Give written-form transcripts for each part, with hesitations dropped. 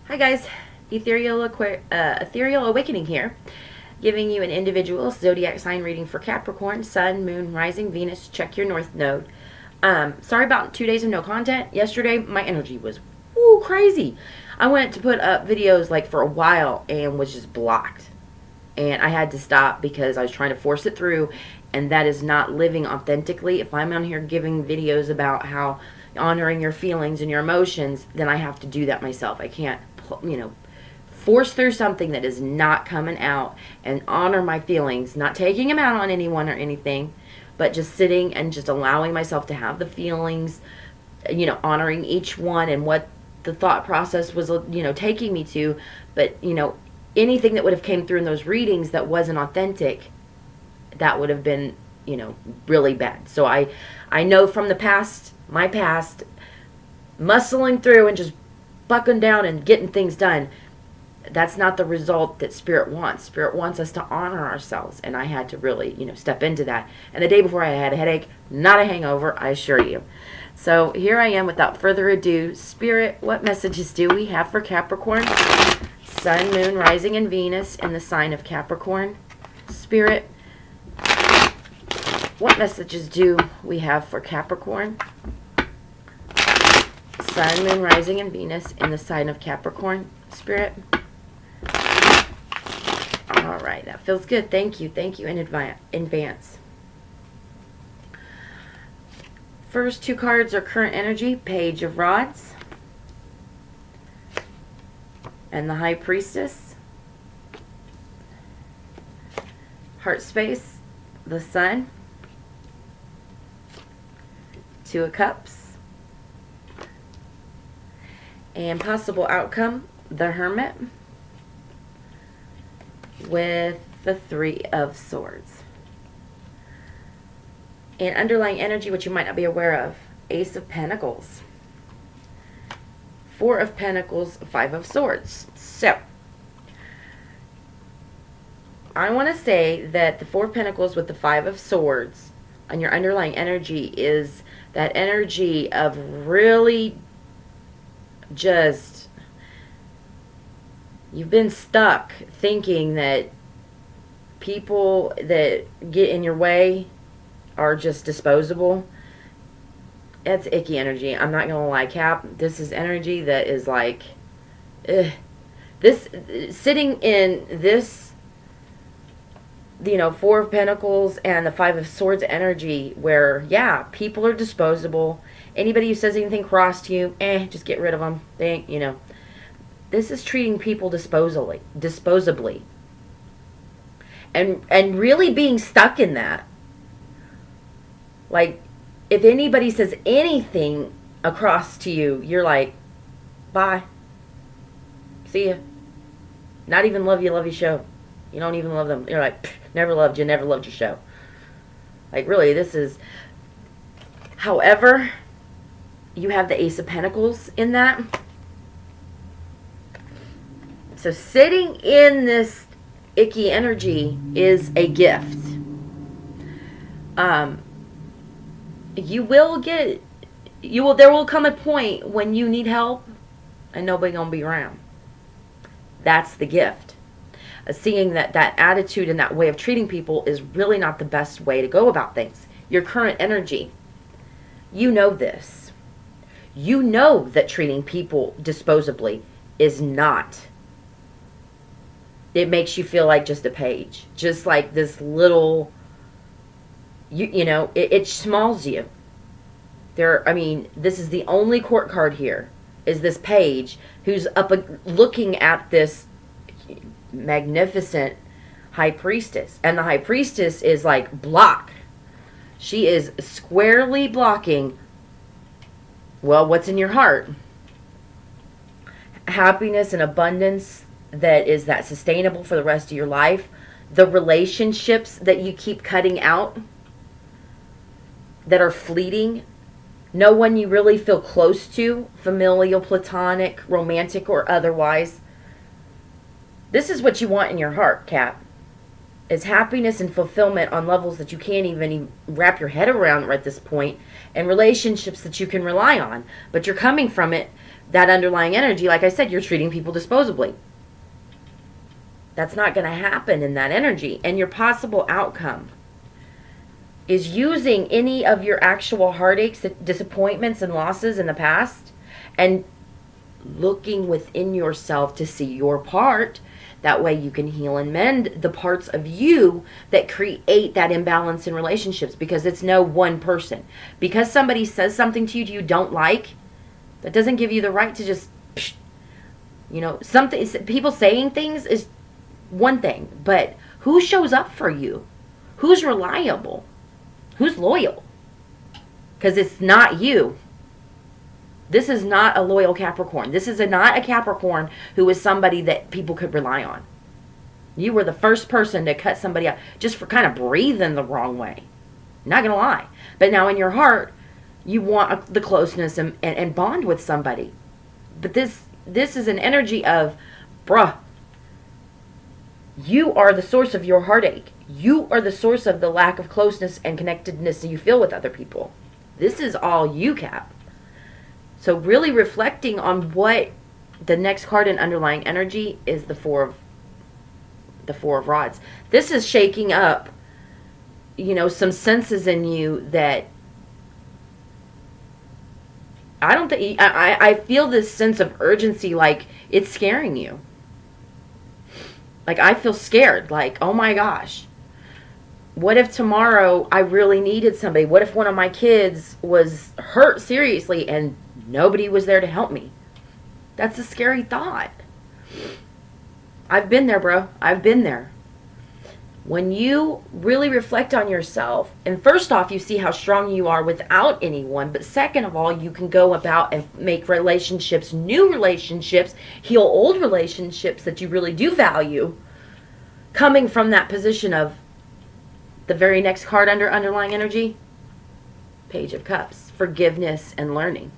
Hi guys, Ethereal Awakening here, giving you an individual zodiac sign reading for Capricorn, Sun, Moon, Rising, Venus. Check your North Node. Sorry about 2 days of no content. Yesterday, my energy was crazy. I went to put up videos like for a while and was just blocked. And I had to stop because I was trying to force it through, and that is not living authentically. If I'm on here giving videos about how honoring your feelings and your emotions, then I have to do that myself. I can't force through something that is not coming out and honor my feelings, not taking them out on anyone or anything, but just sitting and just allowing myself to have the feelings, honoring each one and what the thought process was, taking me to. But, anything that would have came through in those readings that wasn't authentic, that would have been, really bad. So I know from the past, my past, muscling through and just bucking down and getting things done, that's not the result that Spirit wants. Spirit wants us to honor ourselves, and I had to really, step into that. And the day before, I had a headache, not a hangover, I assure you. So here I am. Without further ado, Spirit, what messages do we have for Capricorn? Sun, Moon, Rising, and Venus in the sign of Capricorn. Spirit, what messages do we have for Capricorn? Sun, Moon, Rising, and Venus in the sign of Capricorn. Spirit. All right, that feels good. Thank you in advance. First two cards are current energy, Page of Rods, and the High Priestess. Heart space, the Sun, Two of Cups, and possible outcome, the Hermit, with the Three of Swords. And underlying energy, which you might not be aware of, Ace of Pentacles, Four of Pentacles, Five of Swords. So, I want to say that the Four of Pentacles with the Five of Swords on your underlying energy is that energy of really just, you've been stuck thinking that people that get in your way are just disposable. That's icky energy. I'm not gonna lie, Cap. This is energy that is like, this sitting in this, Four of Pentacles and the Five of Swords energy, where people are disposable. Anybody who says anything cross to you, just get rid of them. This is treating people disposably, and really being stuck in that. Like, if anybody says anything across to you, you're like, bye, see ya. Not even love you show. You don't even love them. You're like, never loved your show. Like, really, this is, however, you have the Ace of Pentacles in that. So sitting in this icky energy is a gift. There will come a point when you need help and nobody gonna be around. That's the gift. Seeing that attitude and that way of treating people is really not the best way to go about things. Your current energy, you know this. You know that treating people disposably is not. It makes you feel like just a page. Just like this little, it smalls you. This is the only court card here, is this page who's up looking at this magnificent High Priestess. And the High Priestess is like block. She is squarely blocking, well, what's in your heart? Happiness and abundance that is that sustainable for the rest of your life. The relationships that you keep cutting out that are fleeting. No one you really feel close to, familial, platonic, romantic, or otherwise. This is what you want in your heart, Cap. Is happiness and fulfillment on levels that you can't even wrap your head around at this point, and relationships that you can rely on. But you're coming from it that underlying energy, like I said, you're treating people disposably. That's not going to happen in that energy. And your possible outcome is using any of your actual heartaches, disappointments, and losses in the past and looking within yourself to see your part. That way you can heal and mend the parts of you that create that imbalance in relationships, because it's no one person. Because somebody says something to you don't like, that doesn't give you the right to just, something. People saying things is one thing, but who shows up for you? Who's reliable? Who's loyal? Because it's not you. This is not a loyal Capricorn. This is not a Capricorn who is somebody that people could rely on. You were the first person to cut somebody out just for kind of breathing the wrong way. Not going to lie. But now in your heart, you want the closeness and bond with somebody. But this is an energy of, bruh, you are the source of your heartache. You are the source of the lack of closeness and connectedness that you feel with other people. This is all you, Cap. So really reflecting on what the next card in underlying energy is, the Four of Rods. This is shaking up, some senses in you that I don't think, I feel this sense of urgency, like it's scaring you. Like I feel scared, like, oh my gosh. What if tomorrow I really needed somebody? What if one of my kids was hurt seriously and nobody was there to help me? That's a scary thought. I've been there, bro. I've been there. When you really reflect on yourself, and first off, you see how strong you are without anyone, but second of all, you can go about and make relationships, new relationships, heal old relationships that you really do value, coming from that position of the very next card under underlying energy, Page of Cups, forgiveness and learning.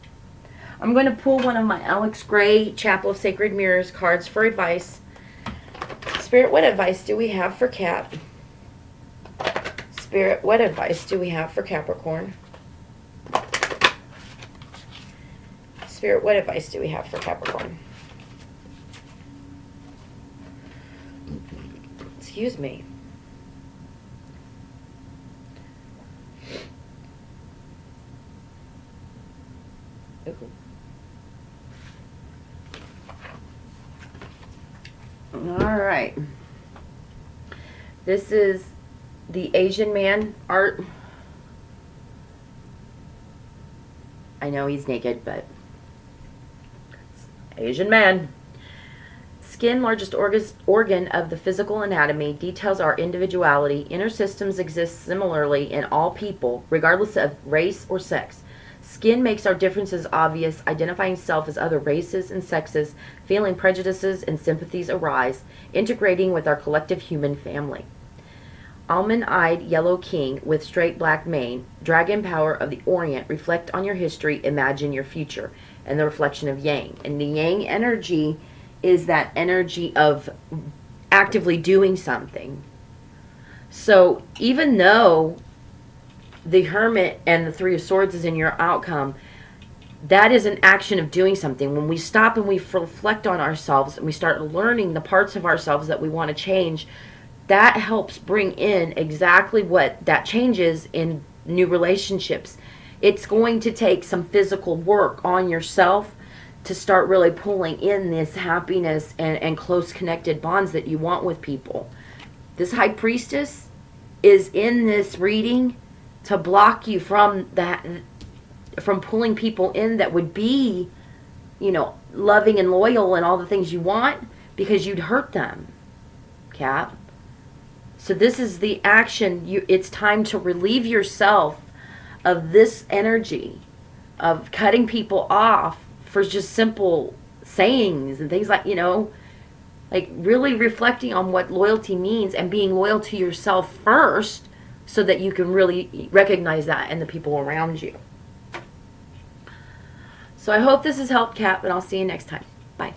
I'm going to pull one of my Alex Gray Chapel of Sacred Mirrors cards for advice. Spirit, what advice do we have for Cap? Spirit, what advice do we have for Capricorn? Spirit, what advice do we have for Capricorn? Excuse me. Ooh. All right. This is the Asian man art. I know he's naked, but Asian man. Skin, largest organ of the physical anatomy, details our individuality. Inner systems exist similarly in all people, regardless of race or sex. Skin makes our differences obvious, identifying self as other races and sexes, feeling prejudices and sympathies arise, integrating with our collective human family. Almond-eyed yellow king with straight black mane, dragon power of the Orient, reflect on your history, imagine your future, and the reflection of yang. And the yang energy is that energy of actively doing something. So even though the Hermit and the Three of Swords is in your outcome, that is an action of doing something. When we stop and we reflect on ourselves and we start learning the parts of ourselves that we want to change, that helps bring in exactly what that changes in new relationships. It's going to take some physical work on yourself to start really pulling in this happiness and close connected bonds that you want with people. This High Priestess is in this reading to block you from that, from pulling people in that would be, loving and loyal and all the things you want, because you'd hurt them, Cap. So this is the action. It's time to relieve yourself of this energy of cutting people off for just simple sayings and things like, like really reflecting on what loyalty means and being loyal to yourself first, so that you can really recognize that in the people around you. So I hope this has helped, Cap, and I'll see you next time. Bye.